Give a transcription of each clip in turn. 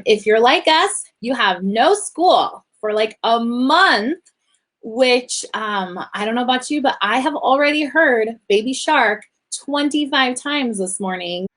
If you're like us, you have no school for like a month, which I don't know about you, but I have already heard Baby Shark 25 times this morning.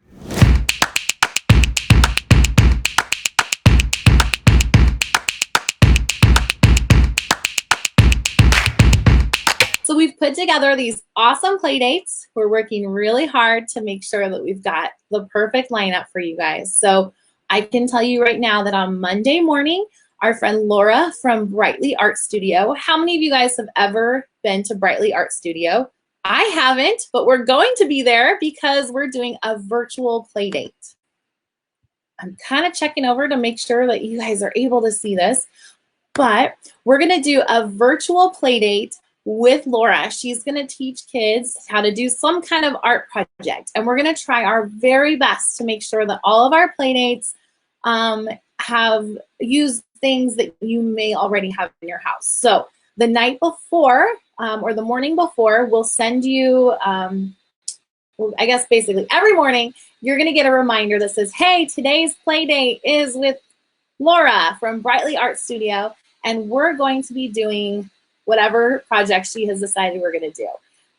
So we've put together these awesome play dates. We're working really hard to make sure that we've got the perfect lineup for you guys. So I can tell you right now that on Monday morning, our friend Laura from Brightly Art Studio. How many of you guys have ever been to Brightly Art Studio? I haven't, but we're going to be there because we're doing a virtual play date. I'm kind of checking over to make sure that you guys are able to see this, but we're gonna do a virtual play date with Laura. She's gonna teach kids how to do some kind of art project, and we're gonna try our very best to make sure that all of our play dates have used things that you may already have in your house. So the night before or the morning before, we'll send you, well, I guess basically every morning, you're gonna get a reminder that says, hey, today's play date is with Laura from Brightly Art Studio, and we're going to be doing whatever project she has decided we're gonna do.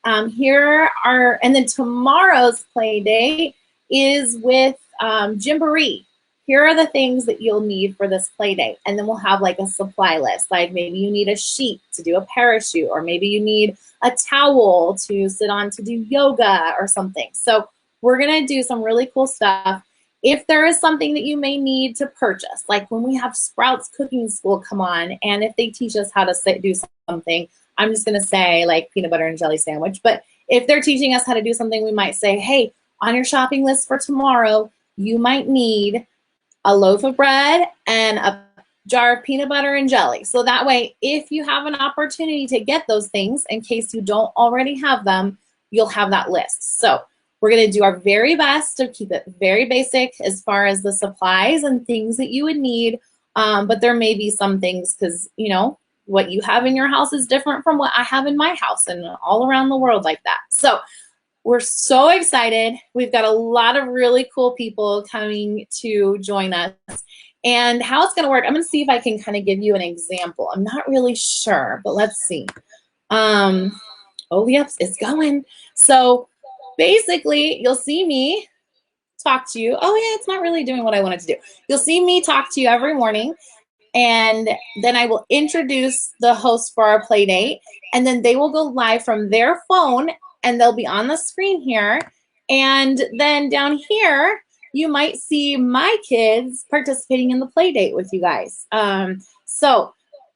And then tomorrow's play date is with Gymboree. Here are the things that you'll need for this play date. And then we'll have like a supply list, like maybe you need a sheet to do a parachute, or maybe you need a towel to sit on to do yoga or something. So we're gonna do some really cool stuff. If there is something that you may need to purchase, like when we have Sprouts Cooking School come on, and if they teach us how to do something, I'm just gonna say like peanut butter and jelly sandwich, but if they're teaching us how to do something, we might say, hey, on your shopping list for tomorrow, you might need a loaf of bread and a jar of peanut butter and jelly. So that way, if you have an opportunity to get those things, in case you don't already have them, you'll have that list. So we're gonna do our very best to keep it very basic as far as the supplies and things that you would need, but there may be some things because, you know, what you have in your house is different from what I have in my house and all around the world like that. So we're so excited. We've got a lot of really cool people coming to join us. And how it's gonna work, I'm gonna see if I can kind of give you an example. I'm not really sure, but let's see. Oh, yep, it's going. So basically, you'll see me talk to you. Oh yeah, it's not really doing what I wanted to do. You'll see me talk to you every morning, and then I will introduce the host for our play date, and then they will go live from their phone, and they'll be on the screen here. And then down here, you might see my kids participating in the play date with you guys. So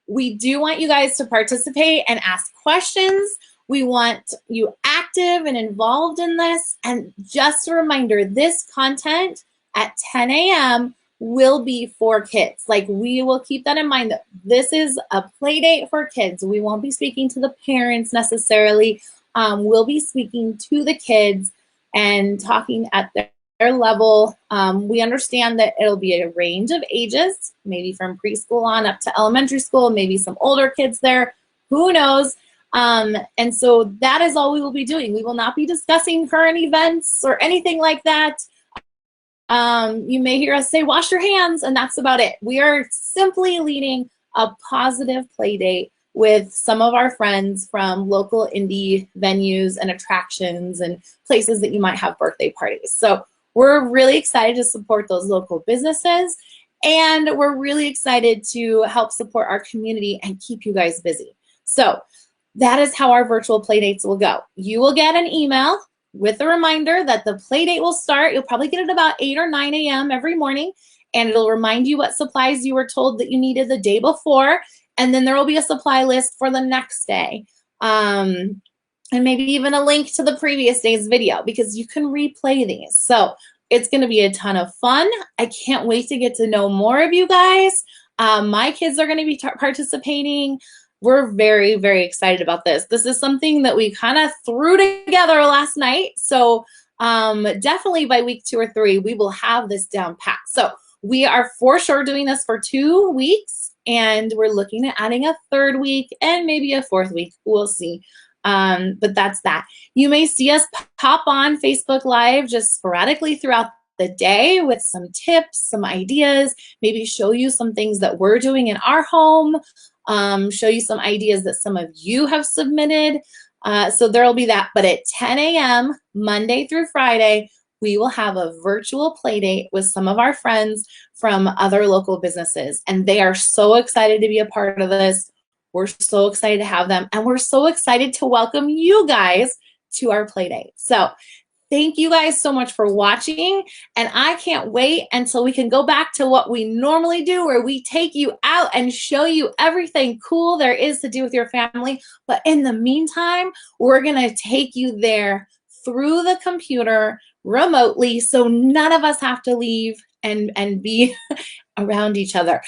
we do want you guys to participate and ask questions. We want you active and involved in this. And just a reminder, this content at 10 a.m. will be for kids. Like, we will keep that in mind that this is a play date for kids. We won't be speaking to the parents necessarily. We'll be speaking to the kids and talking at their level. We understand that it'll be a range of ages, maybe from preschool on up to elementary school, maybe some older kids there, who knows? And so that is all we will be doing. We will not be discussing current events or anything like that. You may hear us say, wash your hands, and that's about it. We are simply leading a positive play date with some of our friends from local indie venues and attractions and places that you might have birthday parties. So we're really excited to support those local businesses, and we're really excited to help support our community and keep you guys busy. So that is how our virtual play dates will go. You will get an email with a reminder that the play date will start. You'll probably get it about 8 or 9 a.m. every morning, and it'll remind you what supplies you were told that you needed the day before, and then there will be a supply list for the next day. And maybe even a link to the previous day's video, because you can replay these. So it's gonna be a ton of fun. I can't wait to get to know more of you guys. My kids are gonna be participating. We're very, very excited about this. This is something that we kind of threw together last night. So definitely by week 2 or 3, we will have this down pat. So we are for sure doing this for 2 weeks, and we're looking at adding a 3rd week and maybe a 4th week. We'll see. But that's that. You may see us pop on Facebook Live just sporadically throughout the day with some tips, some ideas, maybe show you some things that we're doing in our home, show you some ideas that some of you have submitted. So there'll be that. But at 10 a.m., Monday through Friday, we will have a virtual play date with some of our friends from other local businesses. And they are so excited to be a part of this. We're so excited to have them. And we're so excited to welcome you guys to our play date. So thank you guys so much for watching, and I can't wait until we can go back to what we normally do, where we take you out and show you everything cool there is to do with your family. But in the meantime, we're gonna take you there through the computer remotely, so none of us have to leave and be around each other.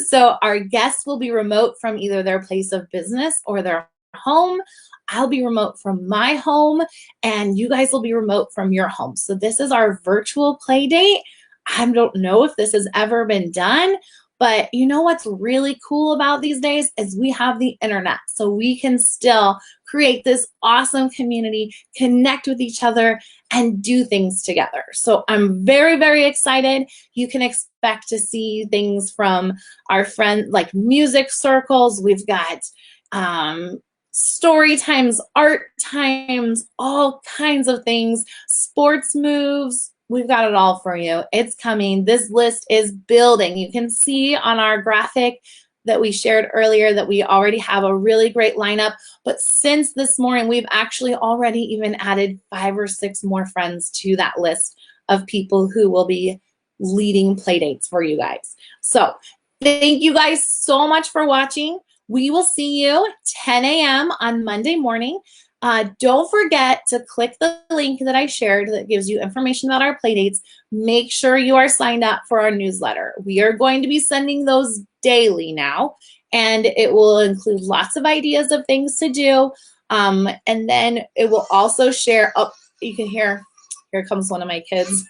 So our guests will be remote from either their place of business or their home. I'll be remote from my home, and you guys will be remote from your home. So this is our virtual play date. I don't know if this has ever been done, but you know what's really cool about these days is we have the internet, so we can still create this awesome community, connect with each other, and do things together. So I'm very, very excited. You can expect to see things from our friends, like music circles. We've got story times, art times, all kinds of things, sports moves. We've got it all for you. It's coming. This list is building. You can see on our graphic that we shared earlier that we already have a really great lineup. But since this morning, we've actually already even added 5 or 6 more friends to that list of people who will be leading play dates for you guys. So thank you guys so much for watching. We will see you 10 a.m. on Monday morning. Don't forget to click the link that I shared that gives you information about our playdates. Make sure you are signed up for our newsletter. We are going to be sending those daily now, and it will include lots of ideas of things to do. And then it will also share, oh, you can hear, here comes one of my kids.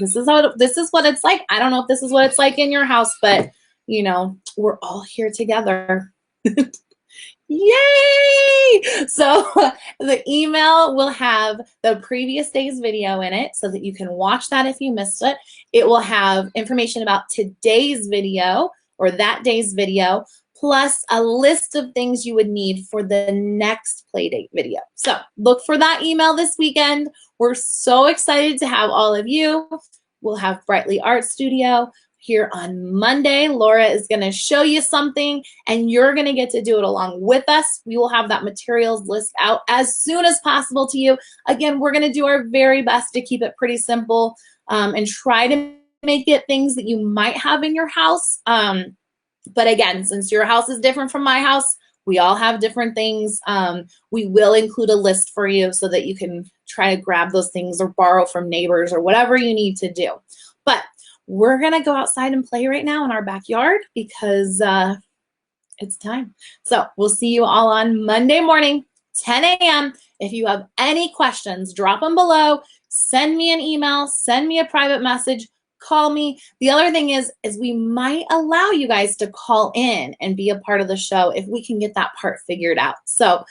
This is what it's like. I don't know if this is what it's like in your house, but you know, we're all here together. Yay! So the email will have the previous day's video in it so that you can watch that if you missed it. It will have information about today's video or that day's video, plus a list of things you would need for the next Playdate video. So look for that email this weekend. We're so excited to have all of you. We'll have Brightly Art Studio here on Monday. Laura is going to show you something, and you're going to get to do it along with us. We will have that materials list out as soon as possible to you. Again, we're going to do our very best to keep it pretty simple and try to make it things that you might have in your house. But again, since your house is different from my house, we all have different things. We will include a list for you so that you can try to grab those things or borrow from neighbors or whatever you need to do. But we're gonna go outside and play right now in our backyard because it's time. So we'll see you all on Monday morning, 10 a.m. If you have any questions, drop them below. Send me an email, send me a private message, call me. The other thing is we might allow you guys to call in and be a part of the show if we can get that part figured out. So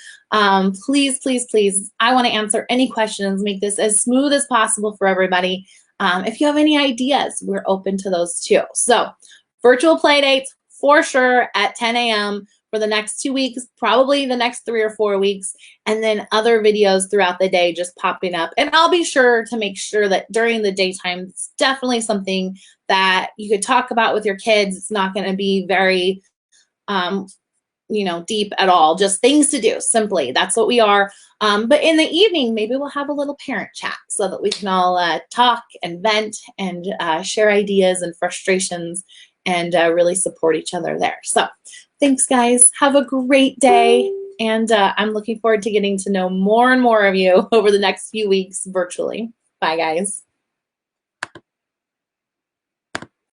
please, please, please, I want to answer any questions, make this as smooth as possible for everybody. If you have any ideas, we're open to those too. So virtual play dates for sure at 10 a.m. for the next 2 weeks, probably the next 3 or 4 weeks, and then other videos throughout the day just popping up. And I'll be sure to make sure that during the daytime, it's definitely something that you could talk about with your kids. It's not going to be very, you know, deep at all, just things to do, simply. That's what we are. But in the evening, maybe we'll have a little parent chat so that we can all talk and vent and share ideas and frustrations and really support each other there. So thanks, guys. Have a great day. And I'm looking forward to getting to know more and more of you over the next few weeks virtually. Bye, guys.